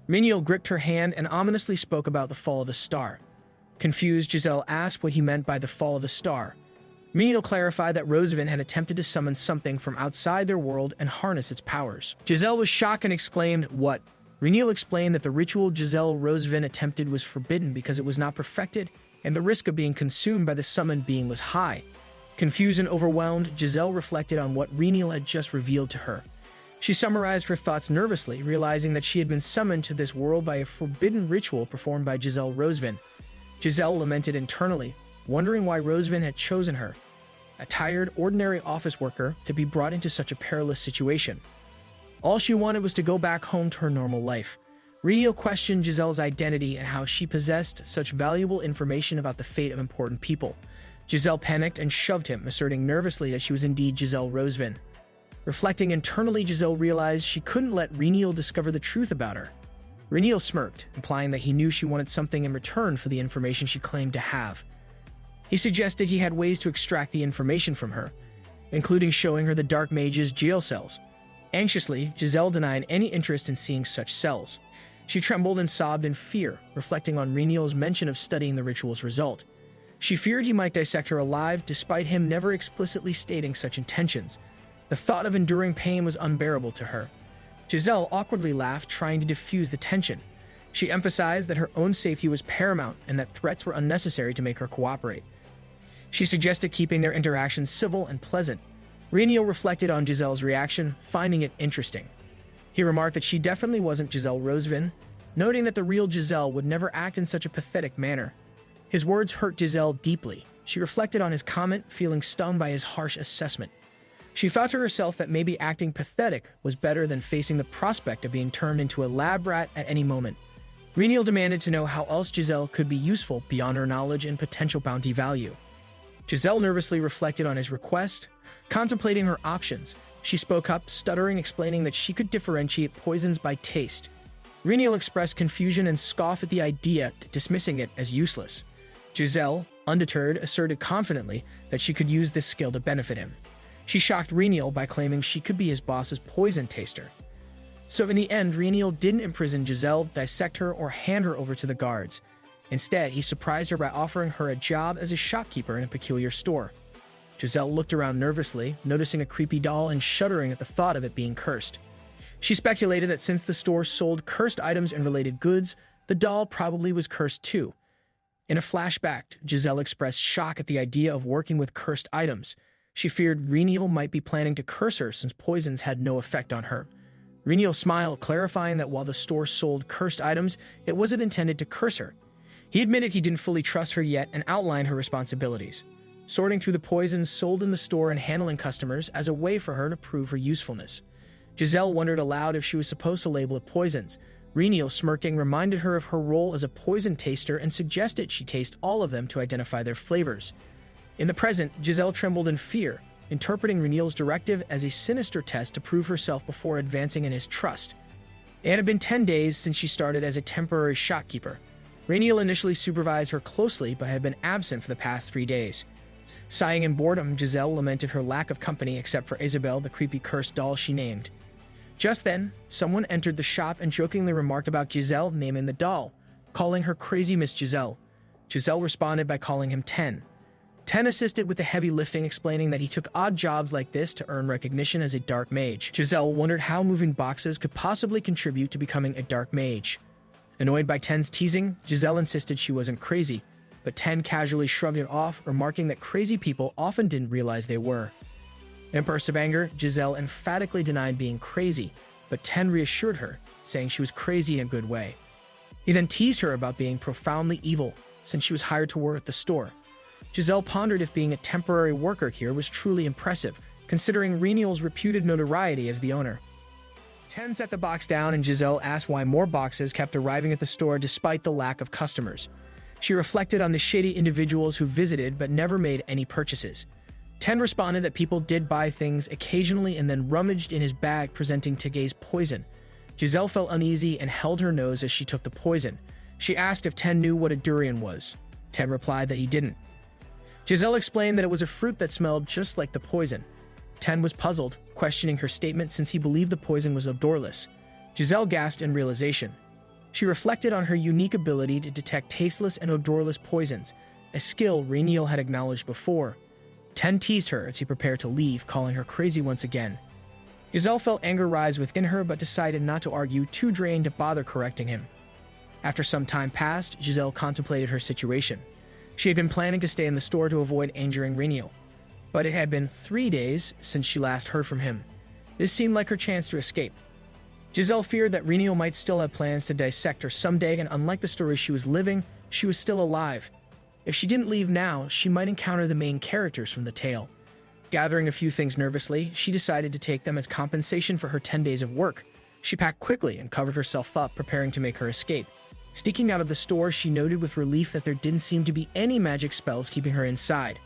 Meniel gripped her hand and ominously spoke about the fall of the star. Confused, Giselle asked what he meant by the fall of the star. Meniel clarified that Roosevelt had attempted to summon something from outside their world and harness its powers. Giselle was shocked and exclaimed, "What?" Meniel explained that the ritual Giselle Roosevelt attempted was forbidden because it was not perfected, and the risk of being consumed by the summoned being was high. Confused and overwhelmed, Giselle reflected on what Reniel had just revealed to her. She summarized her thoughts nervously, realizing that she had been summoned to this world by a forbidden ritual performed by Giselle Roosevelt. Giselle lamented internally, wondering why Roosevelt had chosen her, a tired, ordinary office worker, to be brought into such a perilous situation. All she wanted was to go back home to her normal life. Reniel questioned Giselle's identity and how she possessed such valuable information about the fate of important people. Giselle panicked and shoved him, asserting nervously that she was indeed Giselle Roosevelt. Reflecting internally, Giselle realized she couldn't let Reniel discover the truth about her. Reniel smirked, implying that he knew she wanted something in return for the information she claimed to have. He suggested he had ways to extract the information from her, including showing her the Dark Mage's jail cells. Anxiously, Giselle denied any interest in seeing such cells. She trembled and sobbed in fear, reflecting on Reniel's mention of studying the ritual's result. She feared he might dissect her alive, despite him never explicitly stating such intentions. The thought of enduring pain was unbearable to her. Giselle awkwardly laughed, trying to diffuse the tension. She emphasized that her own safety was paramount and that threats were unnecessary to make her cooperate. She suggested keeping their interactions civil and pleasant. Reniel reflected on Giselle's reaction, finding it interesting. He remarked that she definitely wasn't Giselle Roosevelt, noting that the real Giselle would never act in such a pathetic manner. His words hurt Giselle deeply. She reflected on his comment, feeling stung by his harsh assessment. She thought to herself that maybe acting pathetic was better than facing the prospect of being turned into a lab rat at any moment. Reniel demanded to know how else Giselle could be useful beyond her knowledge and potential bounty value. Giselle nervously reflected on his request, contemplating her options. She spoke up, stuttering, explaining that she could differentiate poisons by taste. Reniel expressed confusion and scoffed at the idea, dismissing it as useless. Giselle, undeterred, asserted confidently that she could use this skill to benefit him. She shocked Reniel by claiming she could be his boss's poison taster. So in the end, Reniel didn't imprison Giselle, dissect her, or hand her over to the guards. Instead, he surprised her by offering her a job as a shopkeeper in a peculiar store. Giselle looked around nervously, noticing a creepy doll and shuddering at the thought of it being cursed. She speculated that since the store sold cursed items and related goods, the doll probably was cursed too. In a flashback, Giselle expressed shock at the idea of working with cursed items. She feared Reniel might be planning to curse her since poisons had no effect on her. Reniel smiled, clarifying that while the store sold cursed items, it wasn't intended to curse her. He admitted he didn't fully trust her yet and outlined her responsibilities, sorting through the poisons sold in the store and handling customers as a way for her to prove her usefulness. Giselle wondered aloud if she was supposed to label it poisons. Reniel, smirking, reminded her of her role as a poison taster and suggested she taste all of them to identify their flavors. In the present, Giselle trembled in fear, interpreting Reniel's directive as a sinister test to prove herself before advancing in his trust. It had been 10 days since she started as a temporary shopkeeper. Reniel initially supervised her closely but had been absent for the past 3 days. Sighing in boredom, Giselle lamented her lack of company except for Isabelle, the creepy cursed doll she named. Just then, someone entered the shop and jokingly remarked about Giselle naming the doll, calling her Crazy Miss Giselle. Giselle responded by calling him Ten. Ten assisted with the heavy lifting, explaining that he took odd jobs like this to earn recognition as a dark mage. Giselle wondered how moving boxes could possibly contribute to becoming a dark mage. Annoyed by Ten's teasing, Giselle insisted she wasn't crazy, but Ten casually shrugged it off, remarking that crazy people often didn't realize they were. In a burst of anger, Giselle emphatically denied being crazy, but Ten reassured her, saying she was crazy in a good way. He then teased her about being profoundly evil, since she was hired to work at the store. Giselle pondered if being a temporary worker here was truly impressive, considering Reniel's reputed notoriety as the owner. Ten set the box down, and Giselle asked why more boxes kept arriving at the store despite the lack of customers. She reflected on the shady individuals who visited but never made any purchases. Ten responded that people did buy things occasionally and then rummaged in his bag, presenting Tege's poison. Giselle felt uneasy and held her nose as she took the poison. She asked if Ten knew what a durian was. Ten replied that he didn't. Giselle explained that it was a fruit that smelled just like the poison. Ten was puzzled, questioning her statement since he believed the poison was odorless. Giselle gasped in realization. She reflected on her unique ability to detect tasteless and odorless poisons, a skill Rainiel had acknowledged before. Ten teased her as he prepared to leave, calling her crazy once again. Giselle felt anger rise within her but decided not to argue, too drained to bother correcting him. After some time passed, Giselle contemplated her situation. She had been planning to stay in the store to avoid injuring Rainiel, but it had been 3 days since she last heard from him. This seemed like her chance to escape. Giselle feared that Rainiel might still have plans to dissect her someday, and unlike the story she was living, she was still alive. If she didn't leave now, she might encounter the main characters from the tale. Gathering a few things nervously, she decided to take them as compensation for her 10 days of work. She packed quickly and covered herself up, preparing to make her escape. Sneaking out of the store, she noted with relief that there didn't seem to be any magic spells keeping her inside.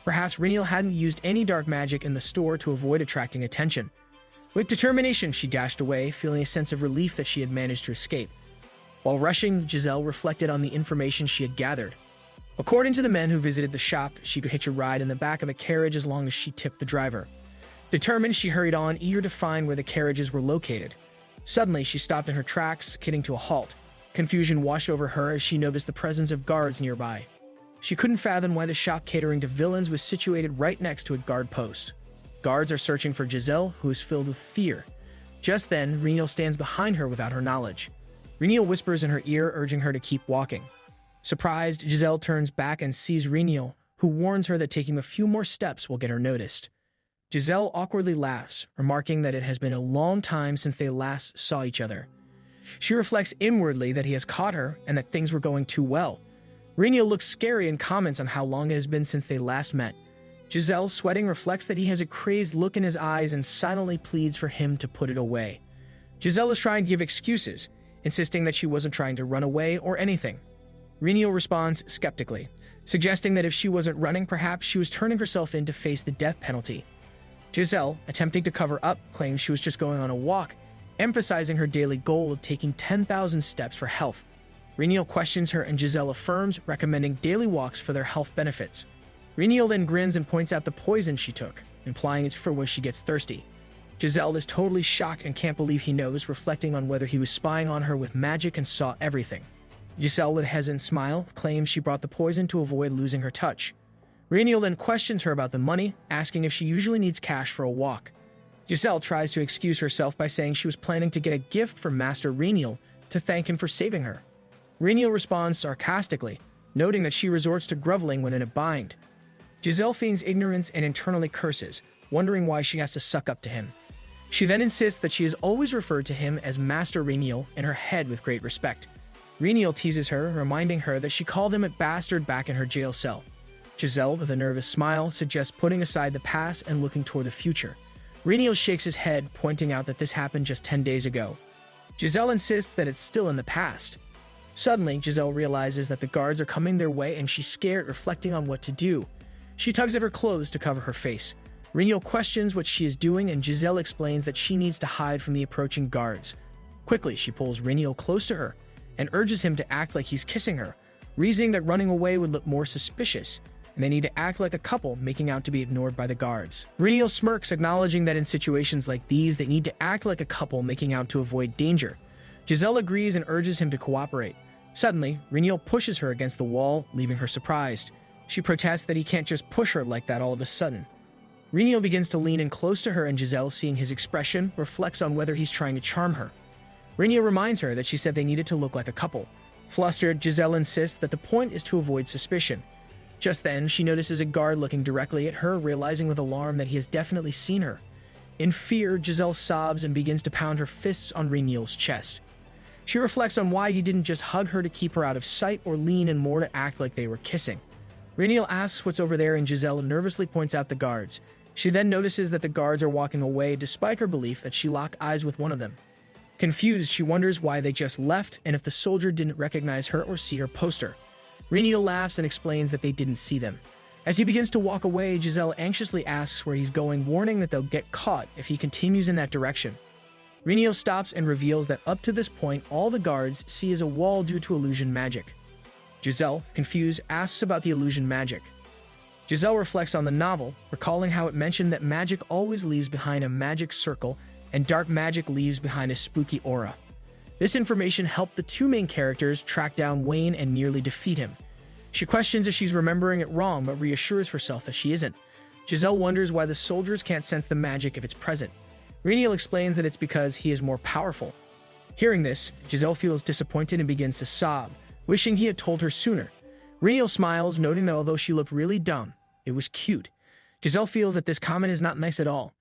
Perhaps Rainiel hadn't used any dark magic in the store to avoid attracting attention. With determination, she dashed away, feeling a sense of relief that she had managed to escape. While rushing, Giselle reflected on the information she had gathered. According to the men who visited the shop, she could hitch a ride in the back of a carriage as long as she tipped the driver. Determined, she hurried on, eager to find where the carriages were located. Suddenly, she stopped in her tracks, skidding to a halt. Confusion washed over her as she noticed the presence of guards nearby. She couldn't fathom why the shop catering to villains was situated right next to a guard post. Guards are searching for Giselle, who is filled with fear. Just then, Rainiel stands behind her without her knowledge. Rainiel whispers in her ear, urging her to keep walking. Surprised, Giselle turns back and sees Rainiel, who warns her that taking a few more steps will get her noticed. Giselle awkwardly laughs, remarking that it has been a long time since they last saw each other. She reflects inwardly that he has caught her and that things were going too well. Rainiel looks scary and comments on how long it has been since they last met. Giselle, sweating, reflects that he has a crazed look in his eyes and silently pleads for him to put it away. Giselle is trying to give excuses, insisting that she wasn't trying to run away or anything. Rainiel responds skeptically, suggesting that if she wasn't running, perhaps she was turning herself in to face the death penalty. Giselle, attempting to cover up, claims she was just going on a walk, emphasizing her daily goal of taking 10,000 steps for health. Rainiel questions her and Giselle affirms, recommending daily walks for their health benefits. Rainiel then grins and points out the poison she took, implying it's for when she gets thirsty. Giselle is totally shocked and can't believe he knows, reflecting on whether he was spying on her with magic and saw everything. Giselle, with a hesitant smile, claims she brought the poison to avoid losing her touch. Rainiel then questions her about the money, asking if she usually needs cash for a walk. Giselle tries to excuse herself by saying she was planning to get a gift for Master Rainiel to thank him for saving her. Rainiel responds sarcastically, noting that she resorts to groveling when in a bind. Giselle feigns ignorance and internally curses, wondering why she has to suck up to him. She then insists that she has always referred to him as Master Rainiel in her head with great respect. Rainiel teases her, reminding her that she called him a bastard back in her jail cell. Giselle, with a nervous smile, suggests putting aside the past and looking toward the future. Rainiel shakes his head, pointing out that this happened just 10 days ago. Giselle insists that it's still in the past. Suddenly, Giselle realizes that the guards are coming their way and she's scared, reflecting on what to do. She tugs at her clothes to cover her face. Rainiel questions what she is doing and Giselle explains that she needs to hide from the approaching guards. Quickly, she pulls Rainiel close to her and urges him to act like he's kissing her, reasoning that running away would look more suspicious, and they need to act like a couple, making out to be ignored by the guards. Rainiel smirks, acknowledging that in situations like these, they need to act like a couple, making out to avoid danger. Giselle agrees and urges him to cooperate. Suddenly, Rainiel pushes her against the wall, leaving her surprised. She protests that he can't just push her like that all of a sudden. Rainiel begins to lean in close to her and Giselle, seeing his expression, reflects on whether he's trying to charm her. Rainiel reminds her that she said they needed to look like a couple. Flustered, Giselle insists that the point is to avoid suspicion. Just then, she notices a guard looking directly at her, realizing with alarm that he has definitely seen her. In fear, Giselle sobs and begins to pound her fists on Rainiel's chest. She reflects on why he didn't just hug her to keep her out of sight or lean in more to act like they were kissing. Rainiel asks what's over there and Giselle nervously points out the guards. She then notices that the guards are walking away despite her belief that she locked eyes with one of them. Confused, she wonders why they just left and if the soldier didn't recognize her or see her poster. Rainiel laughs and explains that they didn't see them. As he begins to walk away, Giselle anxiously asks where he's going, warning that they'll get caught if he continues in that direction. Rainiel stops and reveals that up to this point, all the guards see is a wall due to illusion magic. Giselle, confused, asks about the illusion magic. Giselle reflects on the novel, recalling how it mentioned that magic always leaves behind a magic circle and dark magic leaves behind a spooky aura. This information helped the two main characters track down Wayne and nearly defeat him. She questions if she's remembering it wrong, but reassures herself that she isn't. Giselle wonders why the soldiers can't sense the magic if it's present. Reniel explains that it's because he is more powerful. Hearing this, Giselle feels disappointed and begins to sob, wishing he had told her sooner. Reniel smiles, noting that although she looked really dumb, it was cute. Giselle feels that this comment is not nice at all.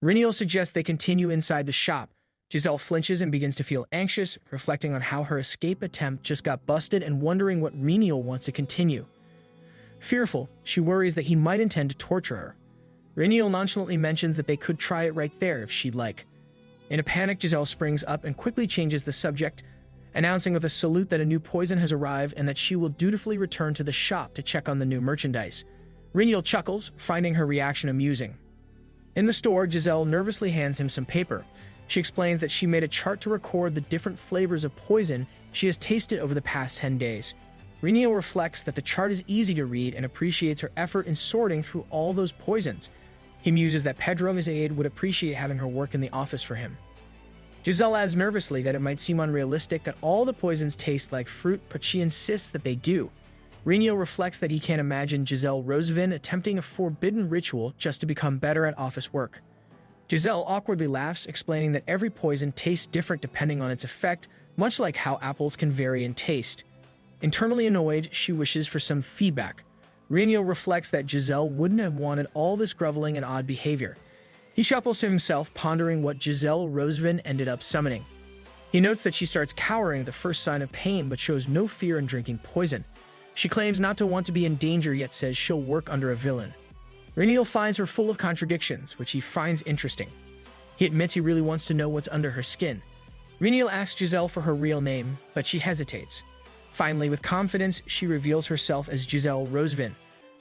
Reniel suggests they continue inside the shop. Giselle flinches and begins to feel anxious, reflecting on how her escape attempt just got busted and wondering what Reniel wants to continue. Fearful, she worries that he might intend to torture her. Reniel nonchalantly mentions that they could try it right there if she'd like. In a panic, Giselle springs up and quickly changes the subject, announcing with a salute that a new poison has arrived and that she will dutifully return to the shop to check on the new merchandise. Reniel chuckles, finding her reaction amusing. In the store, Giselle nervously hands him some paper. She explains that she made a chart to record the different flavors of poison she has tasted over the past 10 days. Reniel reflects that the chart is easy to read and appreciates her effort in sorting through all those poisons. He muses that Pedro, his aide, would appreciate having her work in the office for him. Giselle adds nervously that it might seem unrealistic that all the poisons taste like fruit, but she insists that they do. Reniel reflects that he can't imagine Giselle Rosevin attempting a forbidden ritual just to become better at office work. Giselle awkwardly laughs, explaining that every poison tastes different depending on its effect, much like how apples can vary in taste. Internally annoyed, she wishes for some feedback. Reniel reflects that Giselle wouldn't have wanted all this groveling and odd behavior. He chuckles to himself, pondering what Giselle Rosevin ended up summoning. He notes that she starts cowering at the first sign of pain, but shows no fear in drinking poison. She claims not to want to be in danger, yet says she'll work under a villain. Reniel finds her full of contradictions, which he finds interesting. He admits he really wants to know what's under her skin. Reniel asks Giselle for her real name, but she hesitates. Finally, with confidence, she reveals herself as Giselle Rosevin.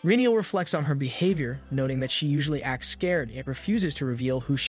Reniel reflects on her behavior, noting that she usually acts scared, yet refuses to reveal who she is.